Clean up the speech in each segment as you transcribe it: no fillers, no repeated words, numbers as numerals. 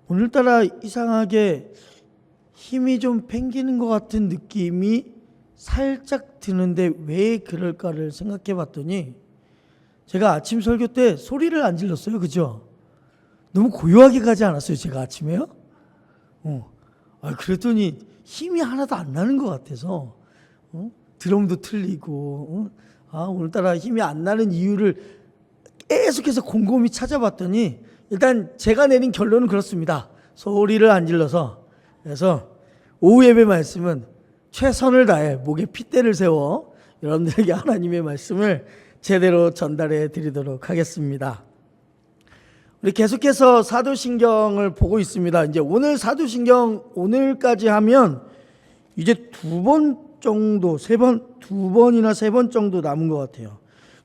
오늘따라 이상하게 힘이 좀 팽기는 것 같은 느낌이 살짝 드는데 왜 그럴까를 생각해 봤더니 제가 아침 설교 때 소리를 안 질렀어요. 그죠? 너무 고요하게 가지 않았어요, 제가 아침에요? 그랬더니 힘이 하나도 안 나는 것 같아서 드럼도 틀리고 오늘따라 힘이 안 나는 이유를 계속해서 곰곰이 찾아봤더니 일단 제가 내린 결론은 그렇습니다. 소리를 안 질러서. 그래서 오후 예배 말씀은 최선을 다해 목에 핏대를 세워 여러분들에게 하나님의 말씀을 제대로 전달해 드리도록 하겠습니다. 우리 계속해서 사도신경을 보고 있습니다. 이제 오늘 사도신경 오늘까지 하면 이제 두 번이나 세 번 정도 남은 것 같아요.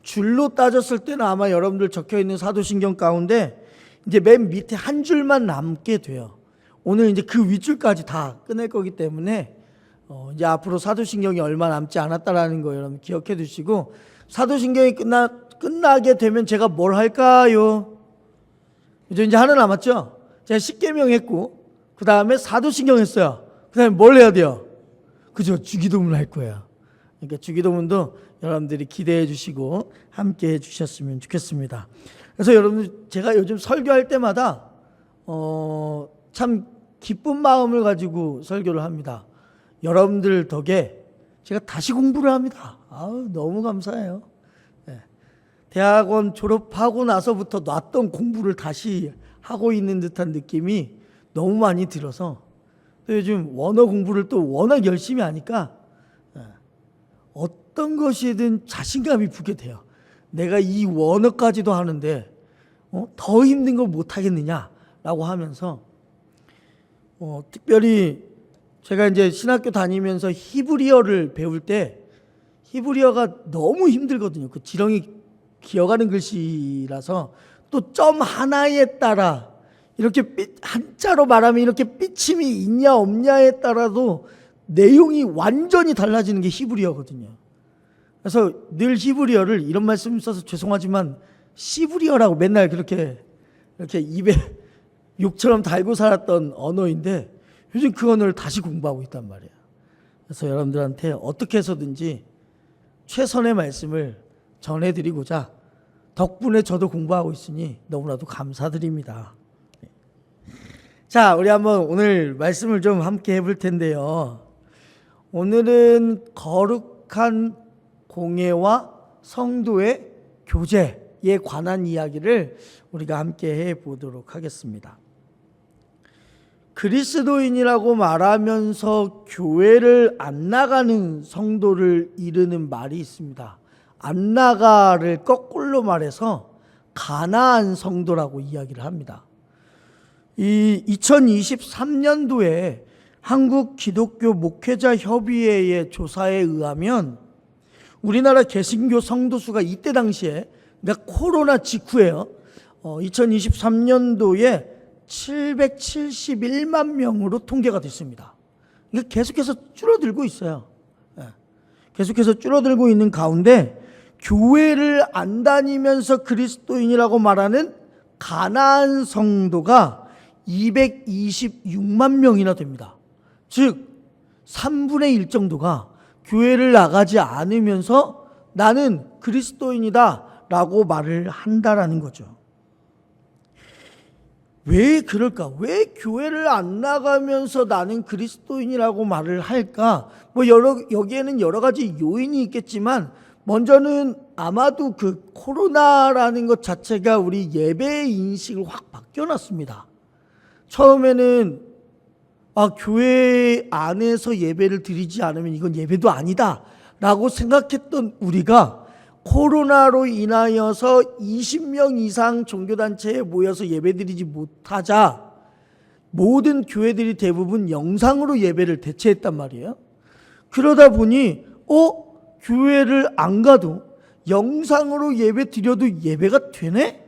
줄로 따졌을 때는 아마 여러분들 적혀 있는 사도신경 가운데 이제 맨 밑에 한 줄만 남게 돼요. 오늘 이제 그 윗줄까지 다 끝낼 거기 때문에 이제 앞으로 사도신경이 얼마 남지 않았다라는 거 여러분 기억해 두시고, 사도신경이 끝나게 되면 제가 뭘 할까요? 이제 하나 남았죠? 제가 십계명 했고, 그 다음에 사도신경 했어요. 그 다음에 뭘 해야 돼요? 그죠? 주기도문 할 거예요. 그러니까 주기도문도 여러분들이 기대해 주시고 함께 해 주셨으면 좋겠습니다. 그래서 여러분들 제가 요즘 설교할 때마다 참 기쁜 마음을 가지고 설교를 합니다. 여러분들 덕에 제가 다시 공부를 합니다. 너무 감사해요. 네. 대학원 졸업하고 나서부터 놨던 공부를 다시 하고 있는 듯한 느낌이 너무 많이 들어서, 또 요즘 원어 공부를 또 워낙 열심히 하니까 어떤 것이든 자신감이 붙게 돼요. 내가 이 원어까지도 하는데 더 힘든 걸 못하겠느냐라고 하면서 특별히 제가 이제 신학교 다니면서 히브리어를 배울 때 히브리어가 너무 힘들거든요. 그 지렁이 기어가는 글씨라서 또 점 하나에 따라 이렇게 한자로 말하면 이렇게 삐침이 있냐 없냐에 따라도 내용이 완전히 달라지는 게 히브리어거든요. 그래서 늘 히브리어를, 이런 말씀 써서 죄송하지만 시브리어라고 맨날 그렇게 이렇게 입에 욕처럼 달고 살았던 언어인데 요즘 그 언어를 다시 공부하고 있단 말이에요. 그래서 여러분들한테 어떻게 해서든지 최선의 말씀을 전해드리고자 덕분에 저도 공부하고 있으니 너무나도 감사드립니다. 자, 우리 한번 오늘 말씀을 좀 함께 해볼 텐데요. 오늘은 거룩한 공예와 성도의 교제에 관한 이야기를 우리가 함께 해보도록 하겠습니다. 그리스도인이라고 말하면서 교회를 안 나가는 성도를 이르는 말이 있습니다. 안 나가를 거꾸로 말해서 가나안 성도라고 이야기를 합니다. 이 2023년도에 한국 기독교 목회자 협의회의 조사에 의하면 우리나라 개신교 성도 수가 이때 당시에, 그러니까 코로나 직후에요, 2023년도에 771만 명으로 통계가 됐습니다. 이게 계속해서 줄어들고 있어요. 계속해서 줄어들고 있는 가운데 교회를 안 다니면서 그리스도인이라고 말하는 가나안 성도가 226만 명이나 됩니다. 즉 3분의 1 정도가 교회를 나가지 않으면서 나는 그리스도인이다 라고 말을 한다라는 거죠. 왜 그럴까? 왜 교회를 안 나가면서 나는 그리스도인이라고 말을 할까? 여기에는 여러 가지 요인이 있겠지만, 먼저는 아마도 그 코로나라는 것 자체가 우리 예배의 인식을 확 바뀌어놨습니다. 처음에는 교회 안에서 예배를 드리지 않으면 이건 예배도 아니다 라고 생각했던 우리가 코로나로 인하여서 20명 이상 종교단체에 모여서 예배드리지 못하자 모든 교회들이 대부분 영상으로 예배를 대체했단 말이에요. 그러다 보니 교회를 안 가도 영상으로 예배 드려도 예배가 되네?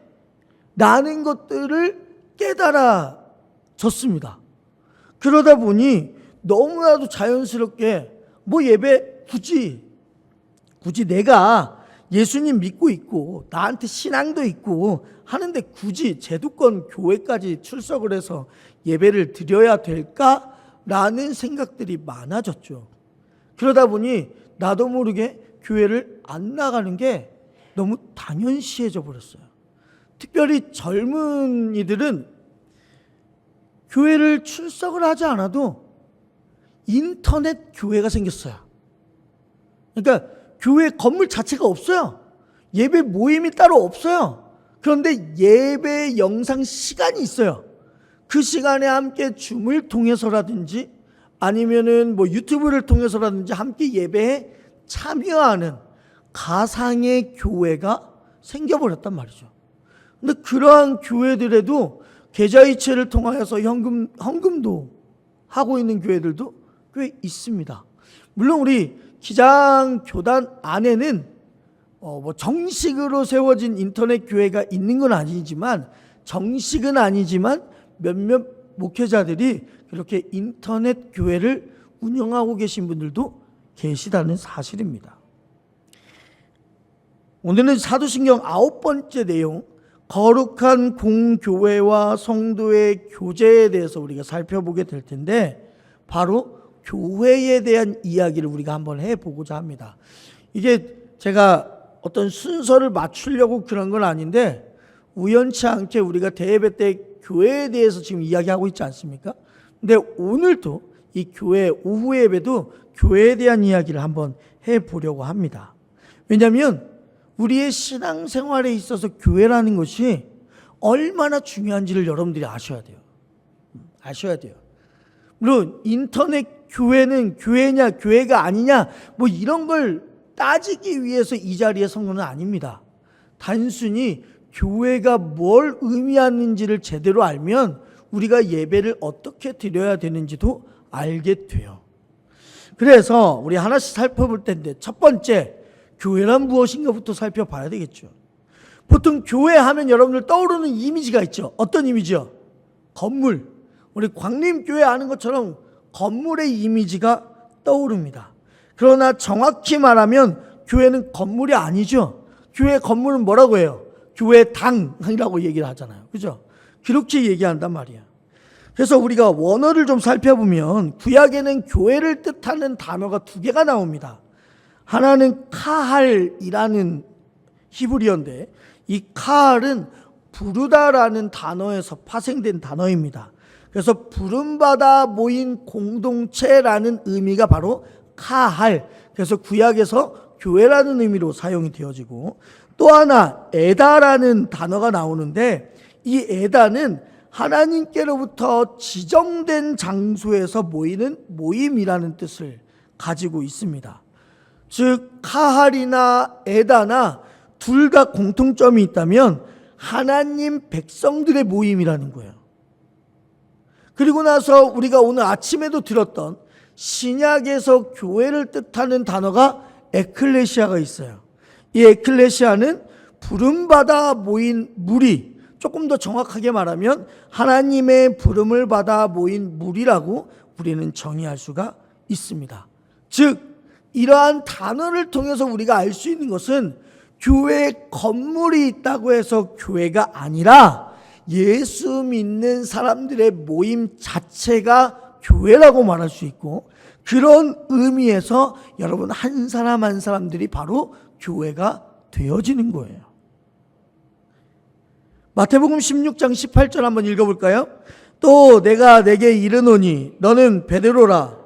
라는 것들을 깨달아졌습니다. 그러다 보니 너무나도 자연스럽게 예배 굳이 내가 예수님 믿고 있고 나한테 신앙도 있고 하는데 굳이 제도권 교회까지 출석을 해서 예배를 드려야 될까라는 생각들이 많아졌죠. 그러다 보니 나도 모르게 교회를 안 나가는 게 너무 당연시해져 버렸어요. 특별히 젊은이들은 교회를 출석을 하지 않아도 인터넷 교회가 생겼어요. 그러니까 교회 건물 자체가 없어요. 예배 모임이 따로 없어요. 그런데 예배 영상 시간이 있어요. 그 시간에 함께 줌을 통해서라든지 아니면은 뭐 유튜브를 통해서라든지 함께 예배에 참여하는 가상의 교회가 생겨버렸단 말이죠. 근데 그러한 교회들에도 계좌이체를 통하여서 헌금도 하고 있는 교회들도 꽤 있습니다. 물론 우리 기장교단 안에는 뭐 정식으로 세워진 인터넷 교회가 있는 건 아니지만 정식은 아니지만 몇몇 목회자들이 그렇게 인터넷 교회를 운영하고 계신 분들도 계시다는 사실입니다. 오늘은 사도신경 9번째 내용 거룩한 공교회와 성도의 교제에 대해서 우리가 살펴보게 될 텐데 바로 교회에 대한 이야기를 우리가 한번 해보고자 합니다. 이게 제가 어떤 순서를 맞추려고 그런 건 아닌데 우연치 않게 우리가 대예배 때 교회에 대해서 지금 이야기하고 있지 않습니까? 근데 오늘도 이 교회 오후 예배도 교회에 대한 이야기를 한번 해보려고 합니다. 왜냐하면 우리의 신앙생활에 있어서 교회라는 것이 얼마나 중요한지를 여러분들이 아셔야 돼요. 아셔야 돼요. 물론 인터넷 교회는 교회냐 교회가 아니냐 뭐 이런 걸 따지기 위해서 이 자리에 선 건 아닙니다. 단순히 교회가 뭘 의미하는지를 제대로 알면 우리가 예배를 어떻게 드려야 되는지도 알게 돼요. 그래서 우리 하나씩 살펴볼 텐데 첫 번째 교회란 무엇인가부터 살펴봐야 되겠죠. 보통 교회 하면 여러분들 떠오르는 이미지가 있죠. 어떤 이미지요? 건물. 우리 광림교회 아는 것처럼 건물의 이미지가 떠오릅니다. 그러나 정확히 말하면 교회는 건물이 아니죠. 교회 건물은 뭐라고 해요? 교회당이라고 얘기를 하잖아요. 그죠? 그렇게 얘기한단 말이야. 그래서 우리가 원어를 좀 살펴보면 구약에는 교회를 뜻하는 단어가 두 개가 나옵니다. 하나는 카할이라는 히브리어인데 이 카할은 부르다라는 단어에서 파생된 단어입니다. 그래서 부름받아 모인 공동체라는 의미가 바로 카할. 그래서 구약에서 교회라는 의미로 사용이 되어지고 또 하나 에다라는 단어가 나오는데 이 에다는 하나님께로부터 지정된 장소에서 모이는 모임이라는 뜻을 가지고 있습니다. 즉 카할이나 에다나 둘 다 공통점이 있다면 하나님 백성들의 모임이라는 거예요. 그리고 나서 우리가 오늘 아침에도 들었던 신약에서 교회를 뜻하는 단어가 에클레시아가 있어요. 이 에클레시아는 부름받아 모인 무리, 조금 더 정확하게 말하면 하나님의 부름을 받아 모인 무리라고 우리는 정의할 수가 있습니다. 즉 이러한 단어를 통해서 우리가 알 수 있는 것은 교회에 건물이 있다고 해서 교회가 아니라 예수 믿는 사람들의 모임 자체가 교회라고 말할 수 있고 그런 의미에서 여러분 한 사람 한 사람들이 바로 교회가 되어지는 거예요. 마태복음 16장 18절 한번 읽어볼까요? 또 내가 내게 이르노니 너는 베드로라.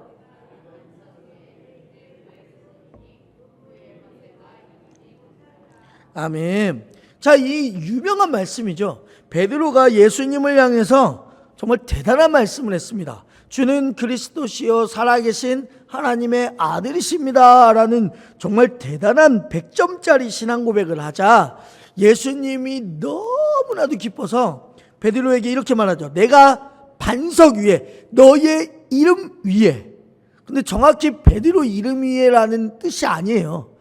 아멘. 자, 이 유명한 말씀이죠. 베드로가 예수님을 향해서 정말 대단한 말씀을 했습니다. 주는 그리스도시요 살아계신 하나님의 아들이십니다 라는 정말 대단한 100점짜리 신앙 고백을 하자 예수님이 너무나도 기뻐서 베드로에게 이렇게 말하죠. 내가 반석 위에 너의 이름 위에. 근데 정확히 베드로 이름 위에라는 뜻이 아니에요.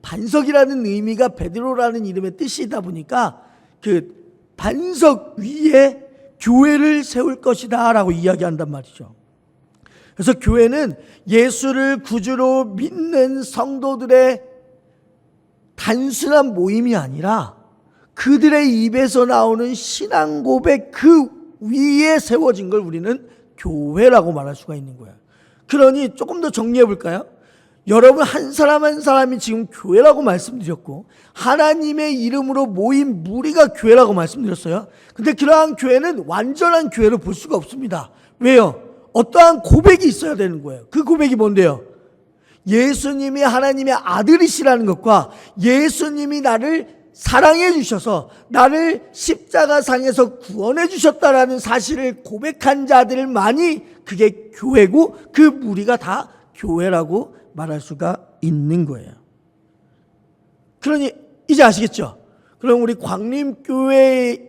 반석이라는 의미가 베드로라는 이름의 뜻이다 보니까 그 반석 위에 교회를 세울 것이다 라고 이야기한단 말이죠. 그래서 교회는 예수를 구주로 믿는 성도들의 단순한 모임이 아니라 그들의 입에서 나오는 신앙 고백 그 위에 세워진 걸 우리는 교회라고 말할 수가 있는 거예요. 그러니 조금 더 정리해 볼까요? 여러분 한 사람 한 사람이 지금 교회라고 말씀드렸고 하나님의 이름으로 모인 무리가 교회라고 말씀드렸어요. 근데 그러한 교회는 완전한 교회로 볼 수가 없습니다. 왜요? 어떠한 고백이 있어야 되는 거예요. 그 고백이 뭔데요? 예수님이 하나님의 아들이시라는 것과 예수님이 나를 사랑해 주셔서 나를 십자가상에서 구원해 주셨다라는 사실을 고백한 자들만이 그게 교회고 그 무리가 다 교회라고 말할 수가 있는 거예요. 그러니 이제 아시겠죠? 그럼 우리 광림교회는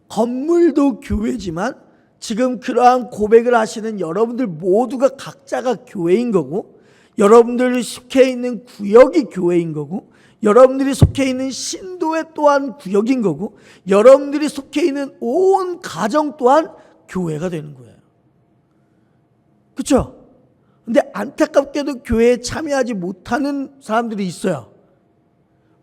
건물도 교회지만 지금 그러한 고백을 하시는 여러분들 모두가 각자가 교회인 거고 여러분들이 속해 있는 구역이 교회인 거고 여러분들이 속해 있는 신도회 또한 구역인 거고 여러분들이 속해 있는 온 가정 또한 교회가 되는 거예요. 그렇죠? 근데 안타깝게도 교회에 참여하지 못하는 사람들이 있어요.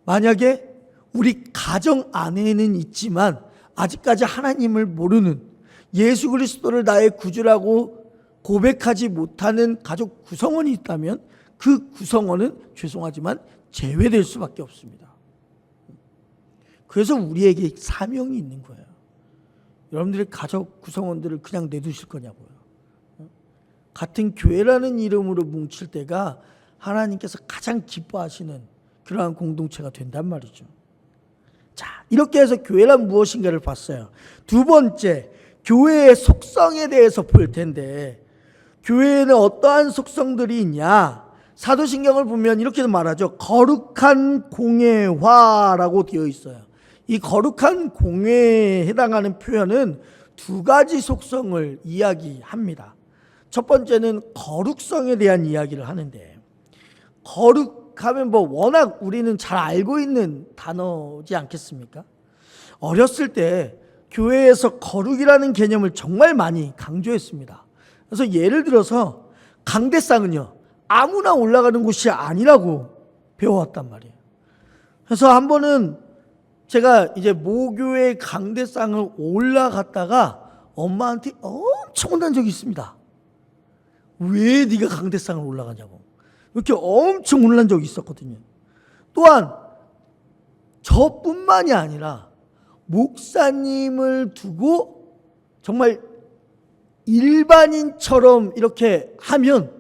만약에 우리 가정 안에는 있지만 아직까지 하나님을 모르는 예수 그리스도를 나의 구주라고 고백하지 못하는 가족 구성원이 있다면 그 구성원은 죄송하지만 제외될 수밖에 없습니다. 그래서 우리에게 사명이 있는 거예요. 여러분들의 가족 구성원들을 그냥 내두실 거냐고요. 같은 교회라는 이름으로 뭉칠 때가 하나님께서 가장 기뻐하시는 그러한 공동체가 된단 말이죠. 자, 이렇게 해서 교회란 무엇인가를 봤어요. 두 번째, 교회의 속성에 대해서 볼 텐데 교회에는 어떠한 속성들이 있냐? 사도신경을 보면 이렇게도 말하죠. 거룩한 공회화라고 되어 있어요. 이 거룩한 공회에 해당하는 표현은 두 가지 속성을 이야기합니다. 첫 번째는 거룩성에 대한 이야기를 하는데 거룩하면 뭐 워낙 우리는 잘 알고 있는 단어지 않겠습니까? 어렸을 때 교회에서 거룩이라는 개념을 정말 많이 강조했습니다. 그래서 예를 들어서 강대상은요 아무나 올라가는 곳이 아니라고 배워왔단 말이에요. 그래서 한 번은 제가 이제 모교회 강대상을 올라갔다가 엄마한테 엄청 혼난 적이 있습니다. 왜 네가 강대상을 올라가냐고 이렇게 엄청 혼난 적이 있었거든요. 또한 저뿐만이 아니라 목사님을 두고 정말 일반인처럼 이렇게 하면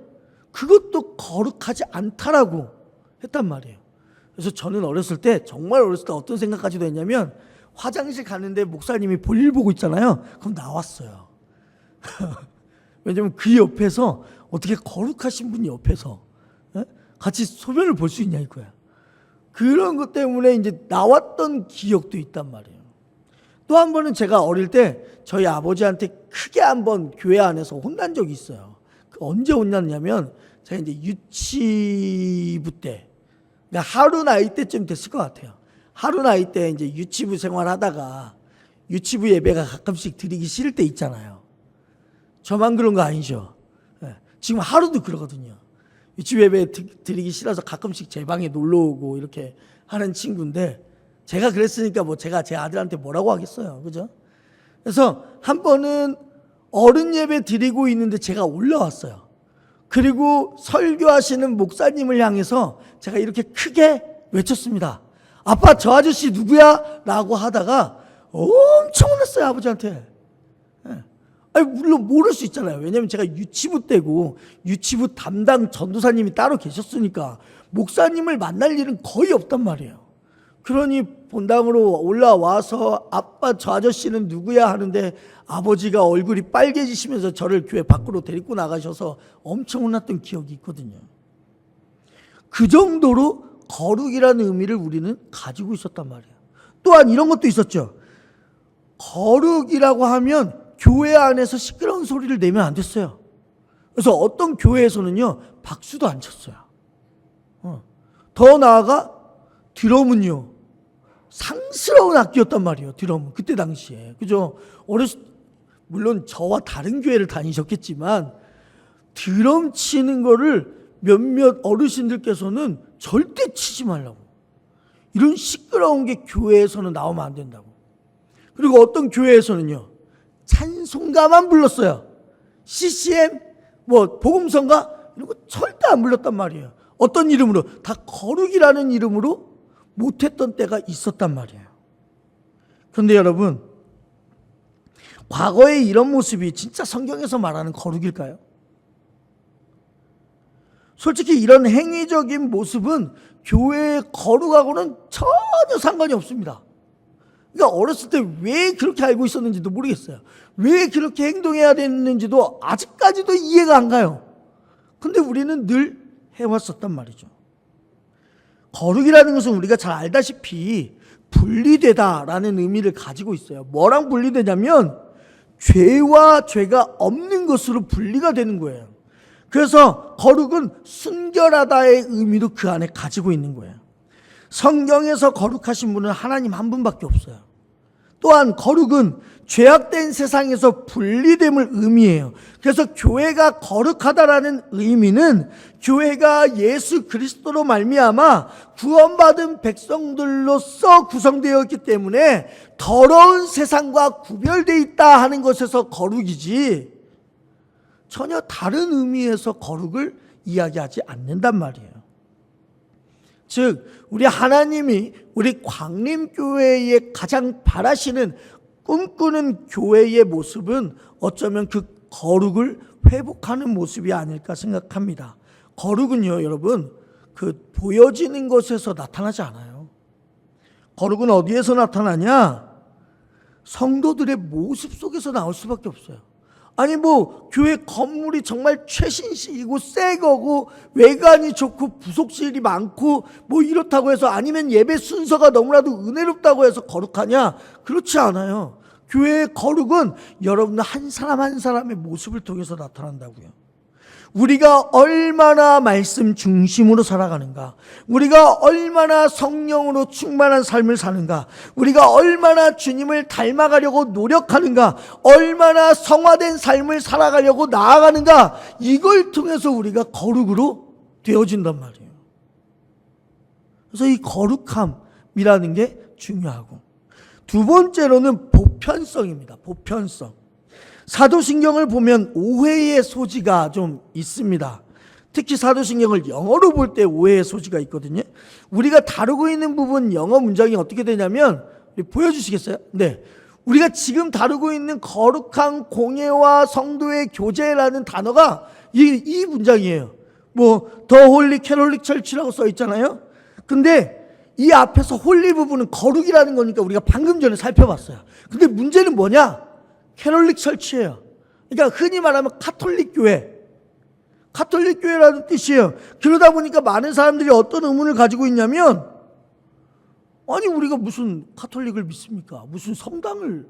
그것도 거룩하지 않다라고 했단 말이에요. 그래서 저는 어렸을 때 정말 어렸을 때 어떤 생각까지도 했냐면 화장실 가는데 목사님이 볼일 보고 있잖아요. 그럼 나왔어요. 왜냐면 그 옆에서 어떻게 거룩하신 분이 옆에서 같이 소변을 볼 수 있냐 이거야. 그런 것 때문에 이제 나왔던 기억도 있단 말이에요. 또 한 번은 제가 어릴 때 저희 아버지한테 크게 한번 교회 안에서 혼난 적이 있어요. 언제 혼났냐면 제가 이제 유치부 때, 그러니까 하루 나이 때쯤 됐을 것 같아요. 하루 나이 때 이제 유치부 생활하다가 유치부 예배가 가끔씩 드리기 싫을 때 있잖아요. 저만 그런 거 아니죠. 지금 하루도 그러거든요. 유치부 예배 드리기 싫어서 가끔씩 제 방에 놀러 오고 이렇게 하는 친구인데 제가 그랬으니까 뭐 제가 제 아들한테 뭐라고 하겠어요. 그죠? 그래서 한 번은 어른 예배 드리고 있는데 제가 올라왔어요. 그리고 설교하시는 목사님을 향해서 제가 이렇게 크게 외쳤습니다. 아빠 저 아저씨 누구야? 라고 하다가 엄청 혼났어요. 아버지한테. 아니, 물론 모를 수 있잖아요. 왜냐하면 제가 유치부 때고 유치부 담당 전도사님이 따로 계셨으니까 목사님을 만날 일은 거의 없단 말이에요. 그러니 본당으로 올라와서 아빠 저 아저씨는 누구야 하는데 아버지가 얼굴이 빨개지시면서 저를 교회 밖으로 데리고 나가셔서 엄청 혼났던 기억이 있거든요. 그 정도로 거룩이라는 의미를 우리는 가지고 있었단 말이에요. 또한 이런 것도 있었죠. 거룩이라고 하면 교회 안에서 시끄러운 소리를 내면 안 됐어요. 그래서 어떤 교회에서는요 박수도 안 쳤어요. 더 나아가 드럼은요 상스러운 악기였단 말이에요. 드럼은 그때 당시에. 그죠? 물론 저와 다른 교회를 다니셨겠지만 드럼 치는 거를 몇몇 어르신들께서는 절대 치지 말라고. 이런 시끄러운 게 교회에서는 나오면 안 된다고. 그리고 어떤 교회에서는요, 찬송가만 불렀어요. CCM, 복음성가 이런 거 절대 안 불렀단 말이에요. 어떤 이름으로? 다 거룩이라는 이름으로 못했던 때가 있었단 말이에요. 그런데 여러분, 과거에 이런 모습이 진짜 성경에서 말하는 거룩일까요? 솔직히 이런 행위적인 모습은 교회의 거룩하고는 전혀 상관이 없습니다. 그러니까 어렸을 때 왜 그렇게 알고 있었는지도 모르겠어요. 왜 그렇게 행동해야 됐는지도 아직까지도 이해가 안 가요. 근데 우리는 늘 해왔었단 말이죠. 거룩이라는 것은 우리가 잘 알다시피 분리되다라는 의미를 가지고 있어요. 뭐랑 분리되냐면 죄와 죄가 없는 것으로 분리가 되는 거예요. 그래서 거룩은 순결하다의 의미도 그 안에 가지고 있는 거예요. 성경에서 거룩하신 분은 하나님 한 분밖에 없어요. 또한 거룩은 죄악된 세상에서 분리됨을 의미해요. 그래서 교회가 거룩하다라는 의미는 교회가 예수 그리스도로 말미암아 구원받은 백성들로서 구성되어 있기 때문에 더러운 세상과 구별되어 있다 하는 것에서 거룩이지, 전혀 다른 의미에서 거룩을 이야기하지 않는단 말이에요. 즉 우리 하나님이 우리 광림교회에 가장 바라시는, 꿈꾸는 교회의 모습은 어쩌면 그 거룩을 회복하는 모습이 아닐까 생각합니다. 거룩은요, 여러분, 그 보여지는 것에서 나타나지 않아요. 거룩은 어디에서 나타나냐? 성도들의 모습 속에서 나올 수밖에 없어요. 아니 교회 건물이 정말 최신식이고 새 거고 외관이 좋고 부속실이 많고 이렇다고 해서, 아니면 예배 순서가 너무나도 은혜롭다고 해서 거룩하냐? 그렇지 않아요. 교회의 거룩은 여러분 한 사람 한 사람의 모습을 통해서 나타난다고요. 우리가 얼마나 말씀 중심으로 살아가는가, 우리가 얼마나 성령으로 충만한 삶을 사는가, 우리가 얼마나 주님을 닮아가려고 노력하는가, 얼마나 성화된 삶을 살아가려고 나아가는가, 이걸 통해서 우리가 거룩으로 되어진단 말이에요. 그래서 이 거룩함이라는 게 중요하고, 두 번째로는 보편성입니다. 보편성. 사도신경을 보면 오해의 소지가 좀 있습니다. 특히 사도신경을 영어로 볼 때 오해의 소지가 있거든요. 우리가 다루고 있는 부분 영어 문장이 어떻게 되냐면, 보여주시겠어요? 네. 우리가 지금 다루고 있는 거룩한 공예와 성도의 교제라는 단어가 이 문장이에요. 더 홀리 캐톨릭 철치라고 써 있잖아요. 근데 이 앞에서 홀리 부분은 거룩이라는 거니까 우리가 방금 전에 살펴봤어요. 근데 문제는 뭐냐? 캐톨릭 철치예요. 그러니까 흔히 말하면 카톨릭 교회, 카톨릭 교회라는 뜻이에요. 그러다 보니까 많은 사람들이 어떤 의문을 가지고 있냐면, 아니 우리가 무슨 카톨릭을 믿습니까? 무슨 성당을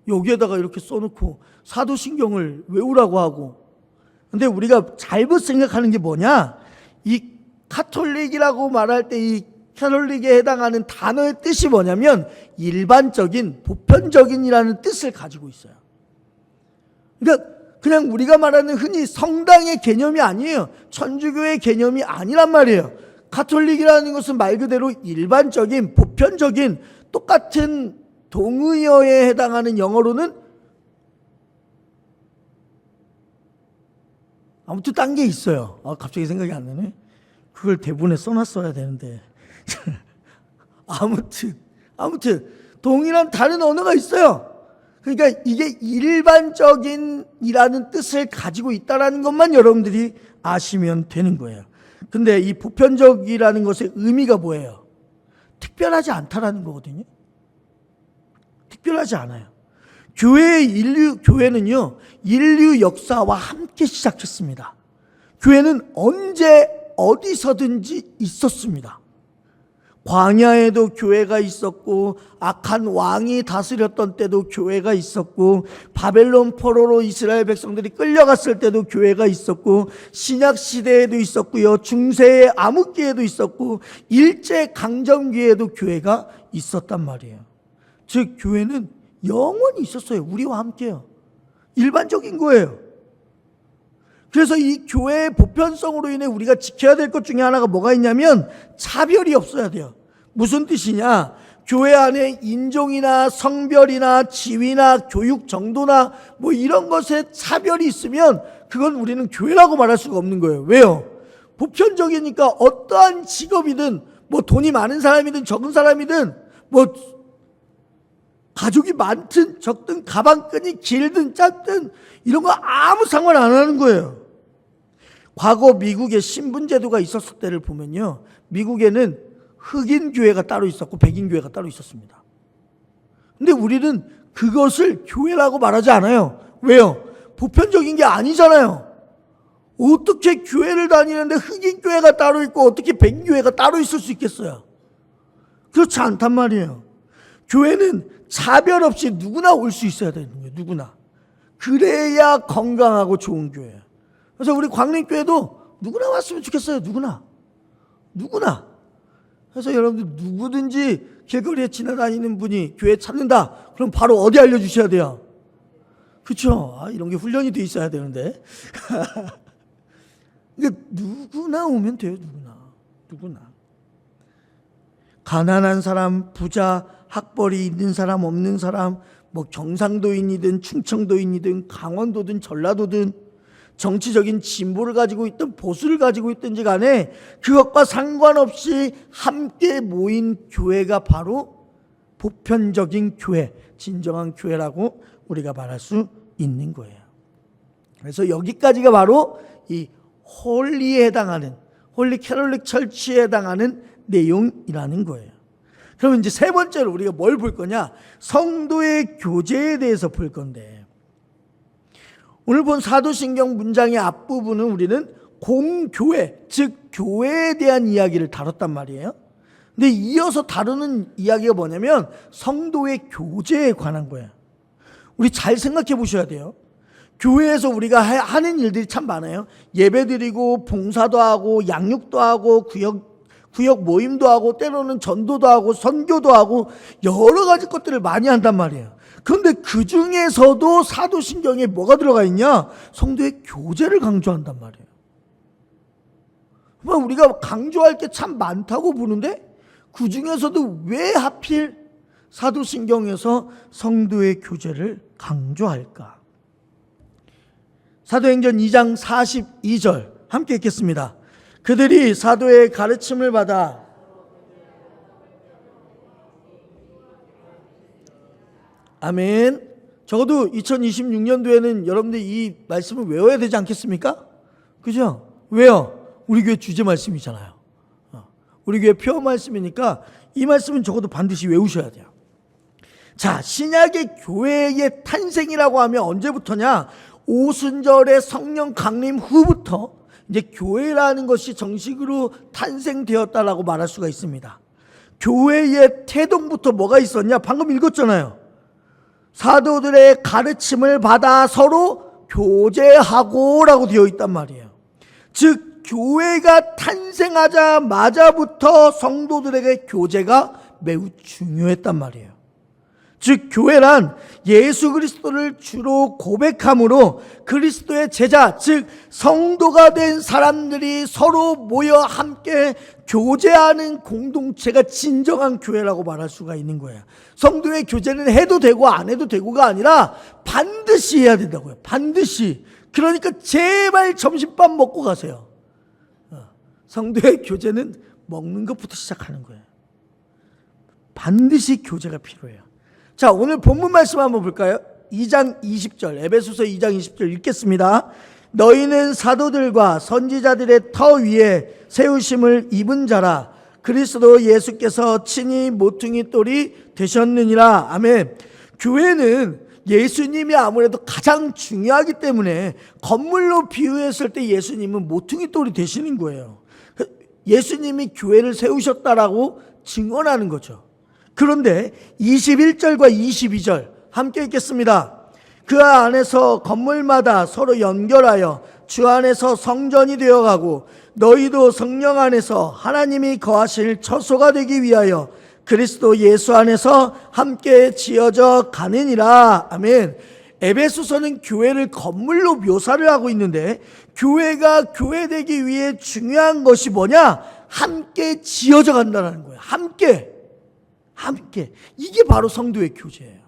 여기에다가 이렇게 써놓고 사도신경을 외우라고 하고. 근데 우리가 잘못 생각하는 게 뭐냐? 이 카톨릭이라고 말할 때 이 캐톨릭에 해당하는 단어의 뜻이 뭐냐면 일반적인, 보편적인이라는 뜻을 가지고 있어요. 그러니까 그냥 우리가 말하는 흔히 성당의 개념이 아니에요. 천주교의 개념이 아니란 말이에요. 가톨릭이라는 것은 말 그대로 일반적인, 보편적인, 똑같은 동의어에 해당하는 영어로는 아무튼 딴 게 있어요. 갑자기 생각이 안 나네. 그걸 대본에 써놨어야 되는데. 아무튼 동일한 다른 언어가 있어요. 그러니까 이게 일반적인이라는 뜻을 가지고 있다는 것만 여러분들이 아시면 되는 거예요. 근데 이 보편적이라는 것의 의미가 뭐예요? 특별하지 않다라는 거거든요. 특별하지 않아요. 교회는요, 인류 역사와 함께 시작했습니다. 교회는 언제 어디서든지 있었습니다. 광야에도 교회가 있었고, 악한 왕이 다스렸던 때도 교회가 있었고, 바벨론 포로로 이스라엘 백성들이 끌려갔을 때도 교회가 있었고, 신약 시대에도 있었고요, 중세의 암흑기에도 있었고, 일제 강점기에도 교회가 있었단 말이에요. 즉 교회는 영원히 있었어요. 우리와 함께요. 일반적인 거예요. 그래서 이 교회의 보편성으로 인해 우리가 지켜야 될 것 중에 하나가 뭐가 있냐면 차별이 없어야 돼요. 무슨 뜻이냐? 교회 안에 인종이나 성별이나 지위나 교육 정도나 뭐 이런 것에 차별이 있으면 그건 우리는 교회라고 말할 수가 없는 거예요. 왜요? 보편적이니까 어떠한 직업이든 뭐 돈이 많은 사람이든 적은 사람이든 뭐 가족이 많든 적든 가방끈이 길든 짧든 이런 거 아무 상관 안 하는 거예요. 과거 미국에 신분제도가 있었을 때를 보면요, 미국에는 흑인 교회가 따로 있었고 백인 교회가 따로 있었습니다. 근데 우리는 그것을 교회라고 말하지 않아요. 왜요? 보편적인 게 아니잖아요. 어떻게 교회를 다니는데 흑인 교회가 따로 있고 어떻게 백인 교회가 따로 있을 수 있겠어요? 그렇지 않단 말이에요. 교회는 차별 없이 누구나 올 수 있어야 되는 거예요. 누구나. 그래야 건강하고 좋은 교회예요. 그래서 우리 광림교회도 누구나 왔으면 좋겠어요. 누구나. 그래서 여러분들 누구든지 길거리에 지나다니는 분이 교회 찾는다. 그럼 바로 어디 알려주셔야 돼요? 그렇죠? 이런 게 훈련이 돼 있어야 되는데. 그러니까 누구나 오면 돼요. 누구나. 가난한 사람, 부자, 학벌이 있는 사람, 없는 사람, 뭐 경상도인이든 충청도인이든 강원도든 전라도든 정치적인 진보를 가지고 있든 보수를 가지고 있든지 간에 그것과 상관없이 함께 모인 교회가 바로 보편적인 교회, 진정한 교회라고 우리가 말할 수 있는 거예요. 그래서 여기까지가 바로 이 홀리에 해당하는, 홀리 캐롤릭 철치에 해당하는 내용이라는 거예요. 그럼 이제 세 번째로 우리가 뭘 볼 거냐? 성도의 교제에 대해서 볼 건데, 오늘 본 사도신경 문장의 앞부분은 우리는 공교회, 즉 교회에 대한 이야기를 다뤘단 말이에요. 근데 이어서 다루는 이야기가 뭐냐면 성도의 교제에 관한 거예요. 우리 잘 생각해 보셔야 돼요. 교회에서 우리가 하는 일들이 참 많아요. 예배드리고 봉사도 하고 양육도 하고 구역 모임도 하고 때로는 전도도 하고 선교도 하고 여러 가지 것들을 많이 한단 말이에요. 그런데 그 중에서도 사도신경에 뭐가 들어가 있냐? 성도의 교제를 강조한단 말이에요. 우리가 강조할 게 참 많다고 보는데 그 중에서도 왜 하필 사도신경에서 성도의 교제를 강조할까? 사도행전 2장 42절 함께 읽겠습니다. 그들이 사도의 가르침을 받아 아멘. 적어도 2026년도에는 여러분들 이 말씀을 외워야 되지 않겠습니까? 그죠? 왜요? 우리 교회 주제 말씀이잖아요. 우리 교회 표 말씀이니까 이 말씀은 적어도 반드시 외우셔야 돼요. 자, 신약의 교회의 탄생이라고 하면 언제부터냐? 오순절의 성령 강림 후부터 이제 교회라는 것이 정식으로 탄생되었다라고 말할 수가 있습니다. 교회의 태동부터 뭐가 있었냐? 방금 읽었잖아요. 사도들의 가르침을 받아 서로 교제하고 라고 되어 있단 말이에요. 즉 교회가 탄생하자마자부터 성도들에게 교제가 매우 중요했단 말이에요. 즉 교회란 예수 그리스도를 주로 고백함으로 그리스도의 제자, 즉 성도가 된 사람들이 서로 모여 함께 교제하는 공동체가 진정한 교회라고 말할 수가 있는 거예요. 성도의 교제는 해도 되고 안 해도 되고가 아니라 반드시 해야 된다고요. 반드시. 그러니까 제발 점심밥 먹고 가세요. 성도의 교제는 먹는 것부터 시작하는 거예요. 반드시 교제가 필요해요. 자, 오늘 본문 말씀 한번 볼까요? 2장 20절, 에베소서 2장 20절 읽겠습니다. 너희는 사도들과 선지자들의 터 위에 세우심을 입은 자라. 그리스도 예수께서 친히 모퉁이 돌이 되셨느니라. 아멘. 교회는 예수님이 아무래도 가장 중요하기 때문에 건물로 비유했을 때 예수님은 모퉁이 돌이 되시는 거예요. 예수님이 교회를 세우셨다라고 증언하는 거죠. 그런데 21절과 22절 함께 읽겠습니다. 그 안에서 건물마다 서로 연결하여 주 안에서 성전이 되어가고 너희도 성령 안에서 하나님이 거하실 처소가 되기 위하여 그리스도 예수 안에서 함께 지어져 가느니라. 아멘. 에베소서는 교회를 건물로 묘사를 하고 있는데, 교회가 교회되기 위해 중요한 것이 뭐냐? 함께 지어져 간다는 거예요. 함께. 이게 바로 성도의 교제예요.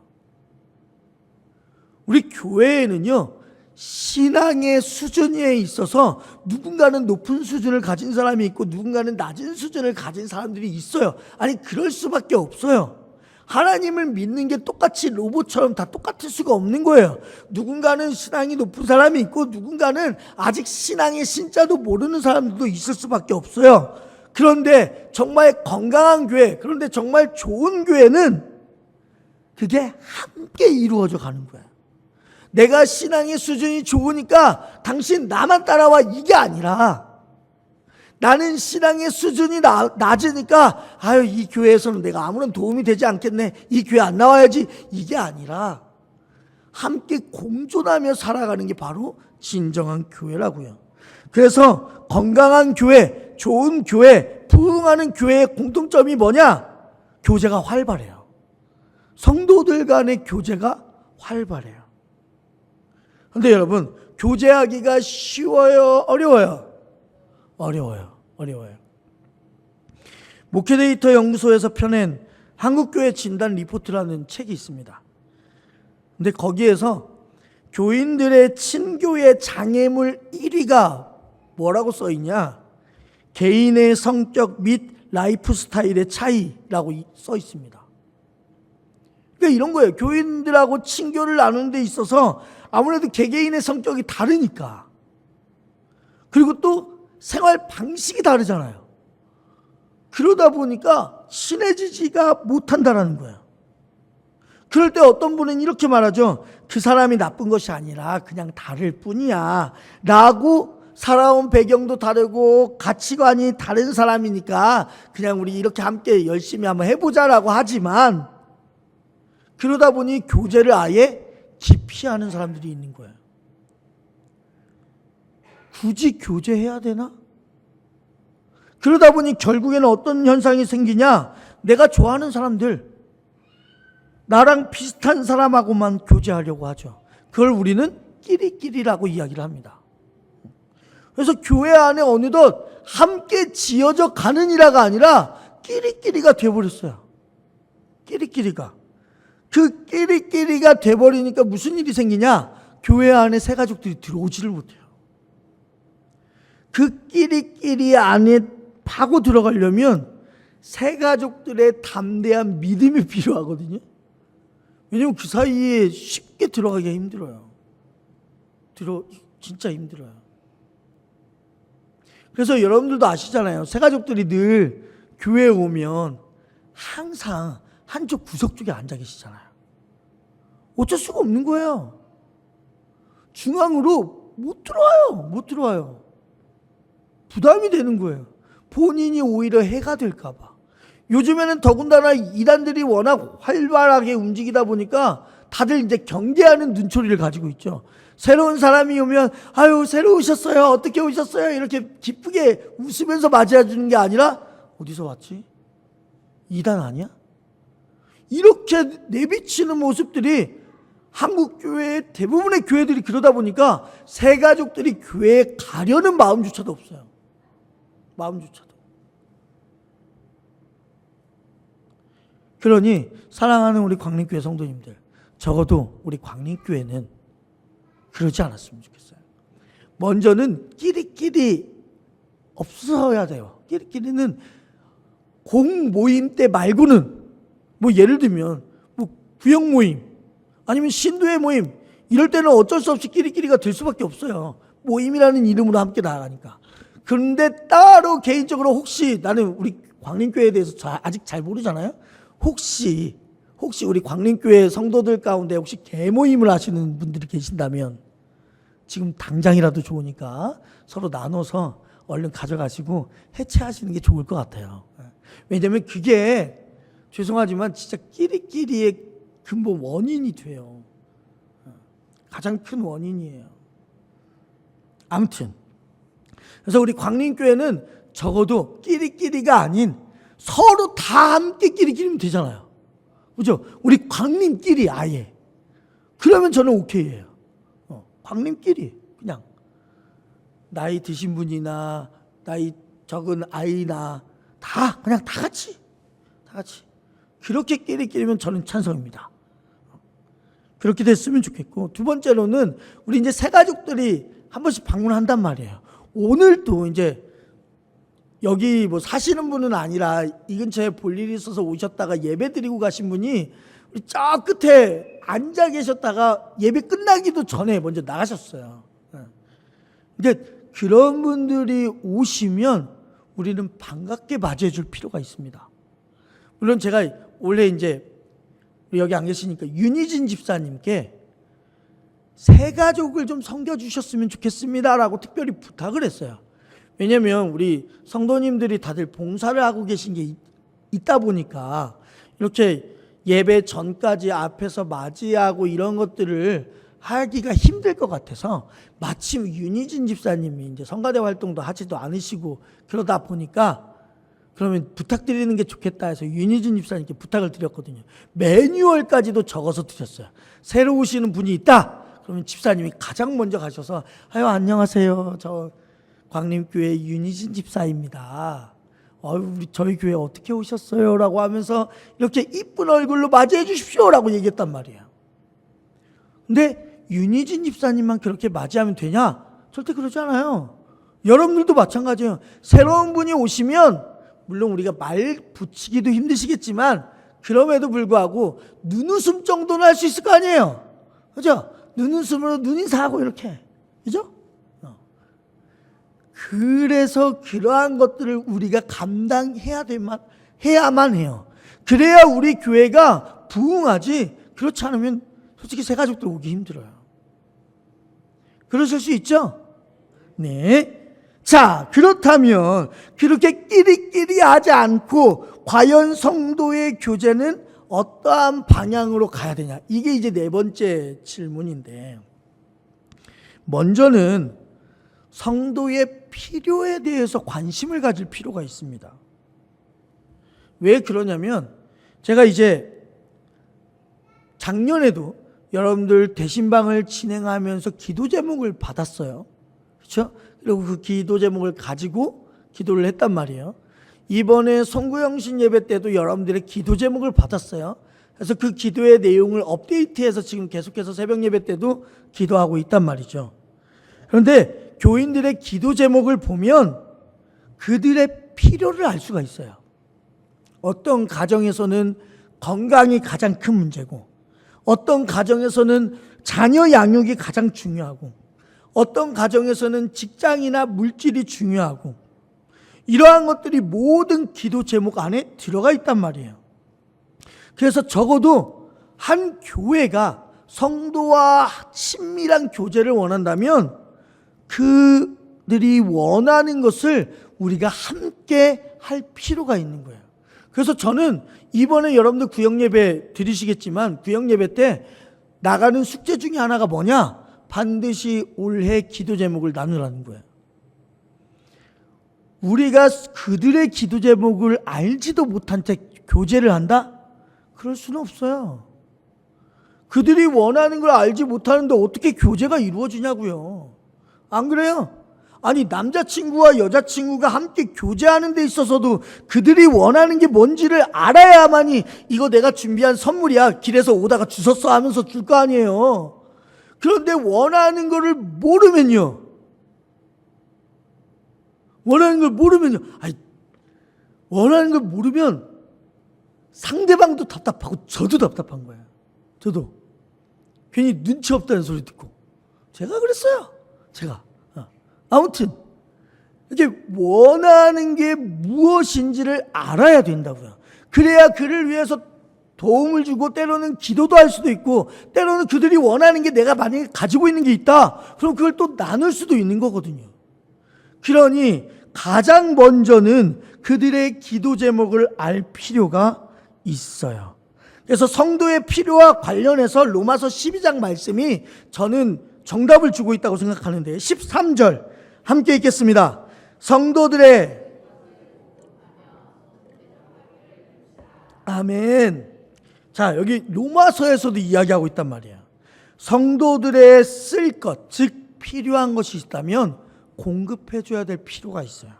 우리 교회에는요, 신앙의 수준에 있어서 누군가는 높은 수준을 가진 사람이 있고 누군가는 낮은 수준을 가진 사람들이 있어요. 아니, 그럴 수밖에 없어요. 하나님을 믿는 게 똑같이 로봇처럼 다 똑같을 수가 없는 거예요. 누군가는 신앙이 높은 사람이 있고 누군가는 아직 신앙의 신자도 모르는 사람들도 있을 수밖에 없어요. 그런데 정말 건강한 교회, 그런데 정말 좋은 교회는 그게 함께 이루어져 가는 거예요. 내가 신앙의 수준이 좋으니까 당신 나만 따라와, 이게 아니라, 나는 신앙의 수준이 낮으니까 이 교회에서는 내가 아무런 도움이 되지 않겠네, 이 교회 안 나와야지, 이게 아니라 함께 공존하며 살아가는 게 바로 진정한 교회라고요. 그래서 건강한 교회, 좋은 교회, 부흥하는 교회의 공통점이 뭐냐? 교제가 활발해요. 성도들 간의 교제가 활발해요. 근데 여러분, 교제하기가 쉬워요? 어려워요? 어려워요. 목회데이터 연구소에서 펴낸 한국교회 진단 리포트라는 책이 있습니다. 근데 거기에서 교인들의 친교의 장애물 1위가 뭐라고 써 있냐? 개인의 성격 및 라이프 스타일의 차이라고 써 있습니다. 그러니까 이런 거예요. 교인들하고 친교를 나누는 데 있어서 아무래도 개개인의 성격이 다르니까, 그리고 또 생활 방식이 다르잖아요. 그러다 보니까 친해지지가 못한다는 거예요. 그럴 때 어떤 분은 이렇게 말하죠. 그 사람이 나쁜 것이 아니라 그냥 다를 뿐이야 라고, 살아온 배경도 다르고 가치관이 다른 사람이니까 그냥 우리 이렇게 함께 열심히 한번 해보자라고 하지만, 그러다 보니 교제를 아예 기피하는 사람들이 있는 거예요. 굳이 교제해야 되나? 그러다 보니 결국에는 어떤 현상이 생기냐? 내가 좋아하는 사람들, 나랑 비슷한 사람하고만 교제하려고 하죠. 그걸 우리는 끼리끼리라고 이야기를 합니다. 그래서 교회 안에 어느덧 함께 지어져 가는이라가 아니라 끼리끼리가 돼버렸어요. 끼리끼리가. 그 끼리끼리가 돼버리니까 무슨 일이 생기냐? 교회 안에 새 가족들이 들어오지를 못해요. 그 끼리끼리 안에 파고 들어가려면 새 가족들의 담대한 믿음이 필요하거든요. 왜냐면 그 사이에 쉽게 들어가기가 힘들어요. 진짜 힘들어요. 그래서 여러분들도 아시잖아요. 새 가족들이 늘 교회에 오면 항상 한쪽 구석 쪽에 앉아 계시잖아요. 어쩔 수가 없는 거예요. 중앙으로 못 들어와요. 부담이 되는 거예요. 본인이 오히려 해가 될까 봐. 요즘에는 더군다나 이단들이 워낙 활발하게 움직이다 보니까 다들 이제 경계하는 눈초리를 가지고 있죠. 새로운 사람이 오면 새로 오셨어요, 어떻게 오셨어요, 이렇게 기쁘게 웃으면서 맞이해 주는 게 아니라, 어디서 왔지? 이단 아니야? 이렇게 내비치는 모습들이 한국 교회의 대부분의 교회들이 그러다 보니까 새 가족들이 교회에 가려는 마음조차도 없어요. 마음조차도. 그러니 사랑하는 우리 광림교회 성도님들, 적어도 우리 광림교회는 그러지 않았으면 좋겠어요. 먼저는 끼리끼리 없어야 돼요. 끼리끼리는 공 모임 때 말고는, 뭐 예를 들면 뭐 구역 모임 아니면 신도의 모임, 이럴 때는 어쩔 수 없이 끼리끼리가 될 수밖에 없어요. 모임이라는 이름으로 함께 나아가니까. 그런데 따로 개인적으로 혹시, 나는 우리 광림교회에 대해서 아직 잘 모르잖아요. 혹시 우리 광림교회 성도들 가운데 혹시 개모임을 하시는 분들이 계신다면 지금 당장이라도 좋으니까 서로 나눠서 얼른 가져가시고 해체하시는 게 좋을 것 같아요. 왜냐하면 그게 죄송하지만 진짜 끼리끼리의 근본 원인이 돼요. 가장 큰 원인이에요. 아무튼 그래서 우리 광림교회는 적어도 끼리끼리가 아닌 서로 다 함께 끼리끼리면 되잖아요. 그죠? 우리 광림끼리 아예. 그러면 저는 오케이예요. 광님끼리 그냥 나이 드신 분이나 나이 적은 아이나 그냥 다 같이 그렇게 끼리끼리면 저는 찬성입니다. 그렇게 됐으면 좋겠고, 두 번째로는 우리 이제 새 가족들이 한 번씩 방문한단 말이에요. 오늘도 이제 여기 뭐 사시는 분은 아니라 이 근처에 볼 일이 있어서 오셨다가 예배 드리고 가신 분이 우리 저 끝에 앉아 계셨다가 예배 끝나기도 전에 먼저 나가셨어요. 근데 그런 분들이 오시면 우리는 반갑게 맞이해 줄 필요가 있습니다. 물론 제가 원래 이제 여기 안 계시니까 윤희진 집사님께 새 가족을 좀 섬겨주셨으면 좋겠습니다라고 특별히 부탁을 했어요. 왜냐하면 우리 성도님들이 다들 봉사를 하고 계신 게 있다 보니까 이렇게 예배 전까지 앞에서 맞이하고 이런 것들을 하기가 힘들 것 같아서, 마침 윤희진 집사님이 이제 성가대 활동도 하지도 않으시고 그러다 보니까 그러면 부탁드리는 게 좋겠다 해서 윤희진 집사님께 부탁을 드렸거든요. 매뉴얼까지도 적어서 드렸어요. 새로 오시는 분이 있다 그러면 집사님이 가장 먼저 가셔서 안녕하세요, 저 광림교회 윤희진 집사입니다. 우리 저희 교회 어떻게 오셨어요? 라고 하면서 이렇게 이쁜 얼굴로 맞이해 주십시오 라고 얘기했단 말이에요. 근데 윤희진 집사님만 그렇게 맞이하면 되냐? 절대 그러지 않아요. 여러분들도 마찬가지예요. 새로운 분이 오시면 물론 우리가 말 붙이기도 힘드시겠지만 그럼에도 불구하고 눈웃음 정도는 할 수 있을 거 아니에요. 그죠? 눈웃음으로 눈인사하고 이렇게. 그죠? 그래서 그러한 것들을 우리가 감당해야 해야만 해요. 그래야 우리 교회가 부흥하지, 그렇지 않으면 솔직히 새 가족들 오기 힘들어요. 그러실 수 있죠? 네. 자, 그렇다면 그렇게 끼리끼리 하지 않고 과연 성도의 교제는 어떠한 방향으로 가야 되냐? 이게 이제 네 번째 질문인데, 먼저는 성도의 필요에 대해서 관심을 가질 필요가 있습니다. 왜 그러냐면, 제가 이제 작년에도 여러분들 대신방을 진행하면서 기도 제목을 받았어요. 그렇죠? 그리고 그 기도 제목을 가지고 기도를 했단 말이에요. 이번에 성구영신 예배 때도 여러분들의 기도 제목을 받았어요. 그래서 그 기도의 내용을 업데이트해서 지금 계속해서 새벽 예배 때도 기도하고 있단 말이죠. 그런데 교인들의 기도 제목을 보면 그들의 필요를 알 수가 있어요. 어떤 가정에서는 건강이 가장 큰 문제고, 어떤 가정에서는 자녀 양육이 가장 중요하고, 어떤 가정에서는 직장이나 물질이 중요하고, 이러한 것들이 모든 기도 제목 안에 들어가 있단 말이에요. 그래서 적어도 한 교회가 성도와 친밀한 교제를 원한다면 그들이 원하는 것을 우리가 함께 할 필요가 있는 거예요. 그래서 저는 이번에 여러분들 구역예배 드리시겠지만 구역예배 때 나가는 숙제 중에 하나가 뭐냐? 반드시 올해 기도 제목을 나누라는 거예요. 우리가 그들의 기도 제목을 알지도 못한 채 교제를 한다? 그럴 수는 없어요. 그들이 원하는 걸 알지 못하는데 어떻게 교제가 이루어지냐고요. 안 그래요? 아니, 남자친구와 여자친구가 함께 교제하는 데 있어서도 그들이 원하는 게 뭔지를 알아야만이 이거 내가 준비한 선물이야, 길에서 오다가 주웠어 하면서 줄 거 아니에요. 그런데 원하는 거를 모르면요. 원하는 걸 모르면 상대방도 답답하고 저도 답답한 거예요. 저도 괜히 눈치 없다는 소리 듣고. 제가 그랬어요. 아무튼 이렇게 원하는 게 무엇인지를 알아야 된다고요. 그래야 그를 위해서 도움을 주고 때로는 기도도 할 수도 있고, 때로는 그들이 원하는 게 내가 만약에 가지고 있는 게 있다 그럼 그걸 또 나눌 수도 있는 거거든요. 그러니 가장 먼저는 그들의 기도 제목을 알 필요가 있어요. 그래서 성도의 필요와 관련해서 로마서 12장 말씀이 저는 정답을 주고 있다고 생각하는데, 13절 함께 읽겠습니다. 성도들의 아멘. 자, 여기 로마서에서도 이야기하고 있단 말이에요. 성도들의 쓸 것, 즉 필요한 것이 있다면 공급해 줘야 될 필요가 있어요.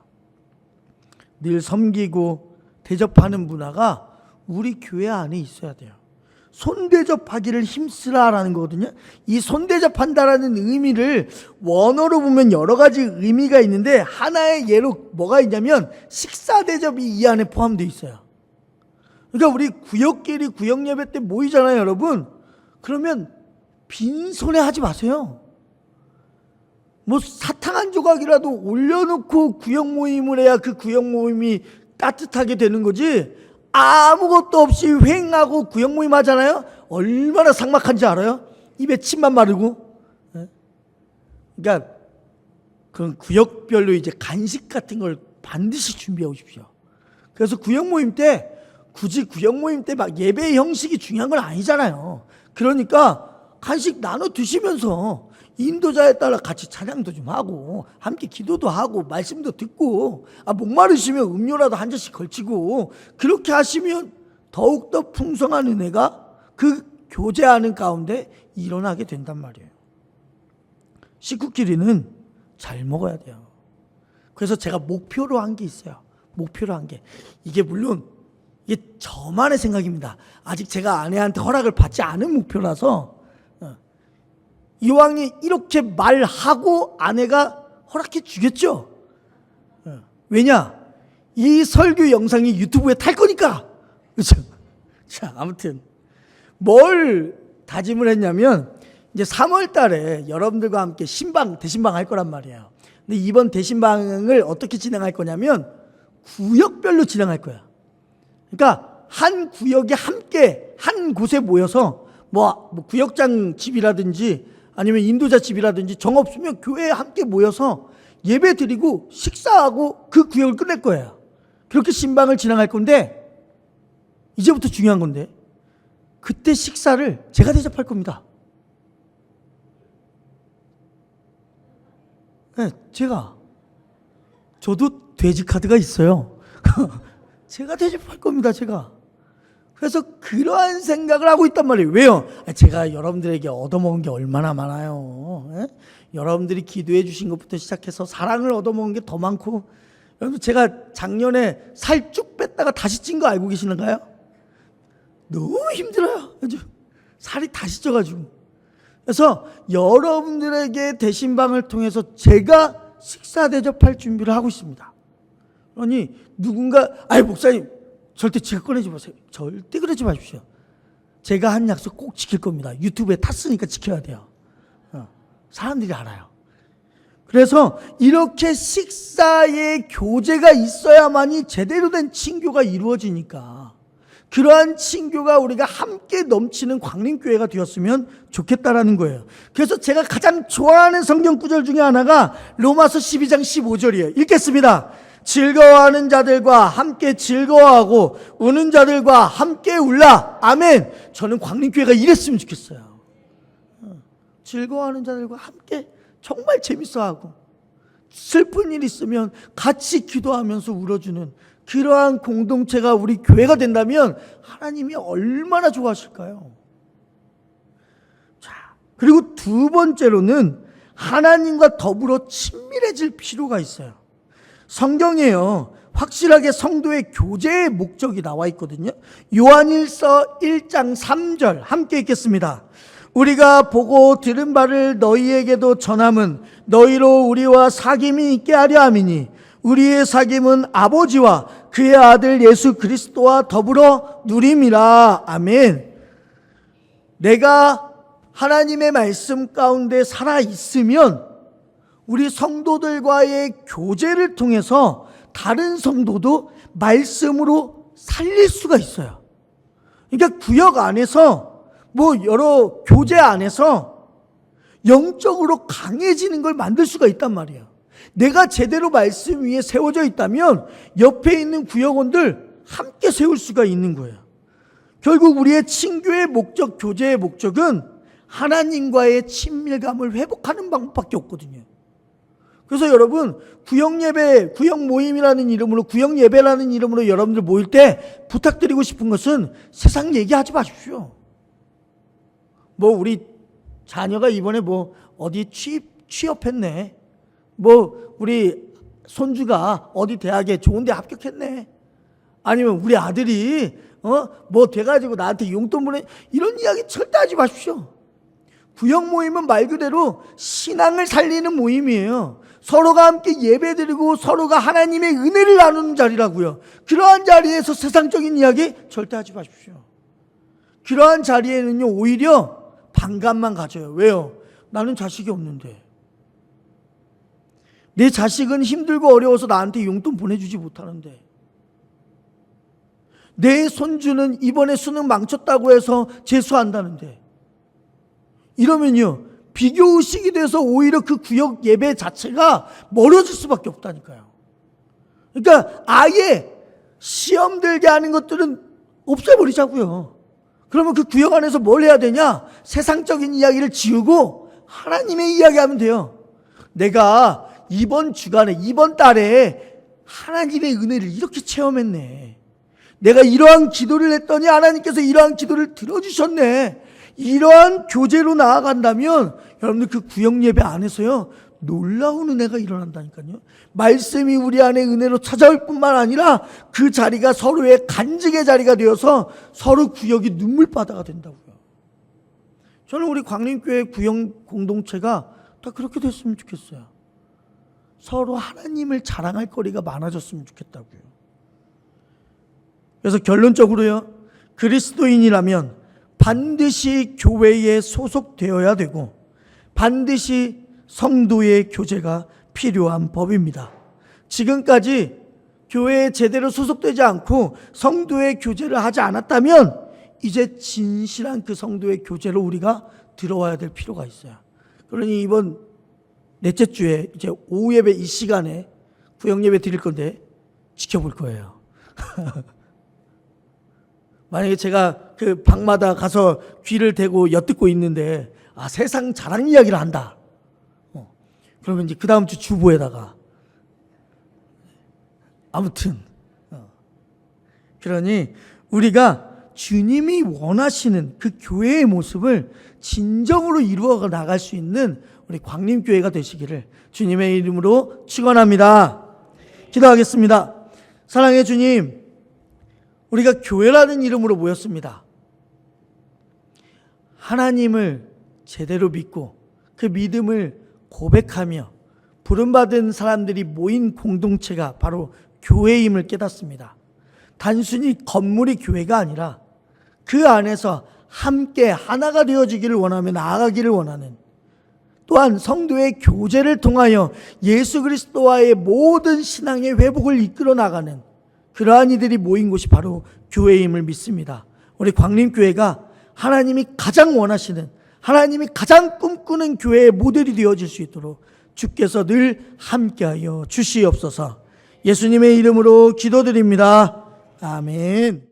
늘 섬기고 대접하는 문화가 우리 교회 안에 있어야 돼요. 손대접하기를 힘쓰라라는 거거든요. 이 손대접한다라는 의미를 원어로 보면 여러 가지 의미가 있는데 하나의 예로 뭐가 있냐면 식사 대접이 이 안에 포함되어 있어요. 그러니까 우리 구역끼리 구역 예배 때 모이잖아요, 여러분. 그러면 빈손에 하지 마세요. 뭐 사탕 한 조각이라도 올려놓고 구역 모임을 해야 그 구역 모임이 따뜻하게 되는 거지. 아무것도 없이 횡하고 구역 모임 하잖아요. 얼마나 삭막한지 알아요? 입에 침만 마르고. 그러니까 그런 구역별로 이제 간식 같은 걸 반드시 준비해 오십시오. 그래서 구역 모임 때 굳이 구역 모임 때 막 예배 형식이 중요한 건 아니잖아요. 그러니까 간식 나눠 드시면서 인도자에 따라 같이 찬양도 좀 하고 함께 기도도 하고 말씀도 듣고 목마르시면 음료라도 한 잔씩 걸치고 그렇게 하시면 더욱더 풍성한 은혜가 그 교제하는 가운데 일어나게 된단 말이에요. 식구끼리는 잘 먹어야 돼요. 그래서 제가 목표로 한 게 있어요. 목표로 한 게. 이게 물론 이게 저만의 생각입니다. 아직 제가 아내한테 허락을 받지 않은 목표라서 이왕에 이렇게 말하고 아내가 허락해 주겠죠. 왜냐? 이 설교 영상이 유튜브에 탈 거니까. 그렇죠? 자, 아무튼 뭘 다짐을 했냐면 이제 3월 달에 여러분들과 함께 대신방 할 거란 말이에요. 근데 이번 대신방을 어떻게 진행할 거냐면 구역별로 진행할 거야. 그러니까 한 구역에 함께 한 곳에 모여서 뭐 구역장 집이라든지 아니면 인도자 집이라든지 정 없으면 교회에 함께 모여서 예배 드리고 식사하고 그 구역을 끝낼 거예요. 그렇게 신방을 진행할 건데 이제부터 중요한 건데 그때 식사를 제가 대접할 겁니다. 네, 저도 돼지 카드가 있어요. 제가 대접할 겁니다, 제가. 그래서 그러한 생각을 하고 있단 말이에요. 왜요? 제가 여러분들에게 얻어먹은 게 얼마나 많아요. 에? 여러분들이 기도해 주신 것부터 시작해서 사랑을 얻어먹은 게 더 많고, 여러분 제가 작년에 살 쭉 뺐다가 다시 찐 거 알고 계시는가요? 너무 힘들어요. 아주 살이 다시 쪄가지고. 그래서 여러분들에게 대신방을 통해서 제가 식사 대접할 준비를 하고 있습니다. 그러니 누군가 목사님 절대 지갑 꺼내지 마세요. 절대 그러지 마십시오. 제가 한 약속 꼭 지킬 겁니다. 유튜브에 탔으니까 지켜야 돼요. 사람들이 알아요. 그래서 이렇게 식사의 교제가 있어야만이 제대로 된 친교가 이루어지니까 그러한 친교가 우리가 함께 넘치는 광림교회가 되었으면 좋겠다라는 거예요. 그래서 제가 가장 좋아하는 성경 구절 중에 하나가 로마서 12장 15절이에요. 읽겠습니다. 즐거워하는 자들과 함께 즐거워하고 우는 자들과 함께 울라. 아멘. 저는 광림교회가 이랬으면 좋겠어요. 즐거워하는 자들과 함께 정말 재밌어하고 슬픈 일 있으면 같이 기도하면서 울어주는 그러한 공동체가 우리 교회가 된다면 하나님이 얼마나 좋아하실까요? 자, 그리고 두 번째로는 하나님과 더불어 친밀해질 필요가 있어요. 성경에요, 확실하게 성도의 교제의 목적이 나와 있거든요. 요한일서 1장 3절 함께 읽겠습니다. 우리가 보고 들은 바를 너희에게도 전함은 너희로 우리와 사귐이 있게 하려 함이니 우리의 사귐은 아버지와 그의 아들 예수 그리스도와 더불어 누림이라. 아멘. 내가 하나님의 말씀 가운데 살아 있으면 우리 성도들과의 교제를 통해서 다른 성도도 말씀으로 살릴 수가 있어요. 그러니까 구역 안에서 여러 교제 안에서 영적으로 강해지는 걸 만들 수가 있단 말이에요. 내가 제대로 말씀 위에 세워져 있다면 옆에 있는 구역원들 함께 세울 수가 있는 거예요. 결국 우리의 친교의 목적, 교제의 목적은 하나님과의 친밀감을 회복하는 방법밖에 없거든요. 그래서 여러분, 구역예배, 구역모임이라는 이름으로, 구역예배라는 이름으로 여러분들 모일 때 부탁드리고 싶은 것은 세상 얘기하지 마십시오. 우리 자녀가 이번에 뭐 어디 취업했네. 우리 손주가 어디 대학에 좋은 데 합격했네. 아니면 우리 아들이 돼가지고 나한테 용돈 보내. 이런 이야기 절대 하지 마십시오. 구역 모임은 말 그대로 신앙을 살리는 모임이에요. 서로가 함께 예배드리고 서로가 하나님의 은혜를 나누는 자리라고요. 그러한 자리에서 세상적인 이야기 절대 하지 마십시오. 그러한 자리에는요, 오히려 반감만 가져요. 왜요? 나는 자식이 없는데. 내 자식은 힘들고 어려워서 나한테 용돈 보내주지 못하는데. 내 손주는 이번에 수능 망쳤다고 해서 재수한다는데. 이러면요, 비교의식이 돼서 오히려 그 구역 예배 자체가 멀어질 수밖에 없다니까요. 그러니까 아예 시험 들게 하는 것들은 없애버리자고요. 그러면 그 구역 안에서 뭘 해야 되냐? 세상적인 이야기를 지우고 하나님의 이야기하면 돼요. 내가 이번 주간에, 이번 달에 하나님의 은혜를 이렇게 체험했네. 내가 이러한 기도를 했더니 하나님께서 이러한 기도를 들어주셨네. 이러한 교제로 나아간다면 여러분들 그 구역 예배 안에서요, 놀라운 은혜가 일어난다니까요. 말씀이 우리 안에 은혜로 찾아올 뿐만 아니라 그 자리가 서로의 간증의 자리가 되어서 서로 구역이 눈물바다가 된다고요. 저는 우리 광림교회 구역 공동체가 다 그렇게 됐으면 좋겠어요. 서로 하나님을 자랑할 거리가 많아졌으면 좋겠다고요. 그래서 결론적으로요, 그리스도인이라면 반드시 교회에 소속되어야 되고 반드시 성도의 교제가 필요한 법입니다. 지금까지 교회에 제대로 소속되지 않고 성도의 교제를 하지 않았다면 이제 진실한 그 성도의 교제로 우리가 들어와야 될 필요가 있어요. 그러니 이번 넷째 주에 이제 오후 예배 이 시간에 구역 예배 드릴 건데 지켜볼 거예요. 만약에 제가 그 방마다 가서 귀를 대고 엿듣고 있는데 세상 자랑 이야기를 한다. 그러면 이제 그 다음 주 주보에다가 아무튼 그러니 우리가 주님이 원하시는 그 교회의 모습을 진정으로 이루어 나갈 수 있는 우리 광림교회가 되시기를 주님의 이름으로 축원합니다. 기도하겠습니다. 사랑의 주님, 우리가 교회라는 이름으로 모였습니다. 하나님을 제대로 믿고 그 믿음을 고백하며 부름받은 사람들이 모인 공동체가 바로 교회임을 깨닫습니다. 단순히 건물이 교회가 아니라 그 안에서 함께 하나가 되어지기를 원하며 나아가기를 원하는, 또한 성도의 교제를 통하여 예수 그리스도와의 모든 신앙의 회복을 이끌어 나가는 그러한 이들이 모인 곳이 바로 교회임을 믿습니다. 우리 광림교회가 하나님이 가장 원하시는, 하나님이 가장 꿈꾸는 교회의 모델이 되어질 수 있도록 주께서 늘 함께하여 주시옵소서. 예수님의 이름으로 기도드립니다. 아멘.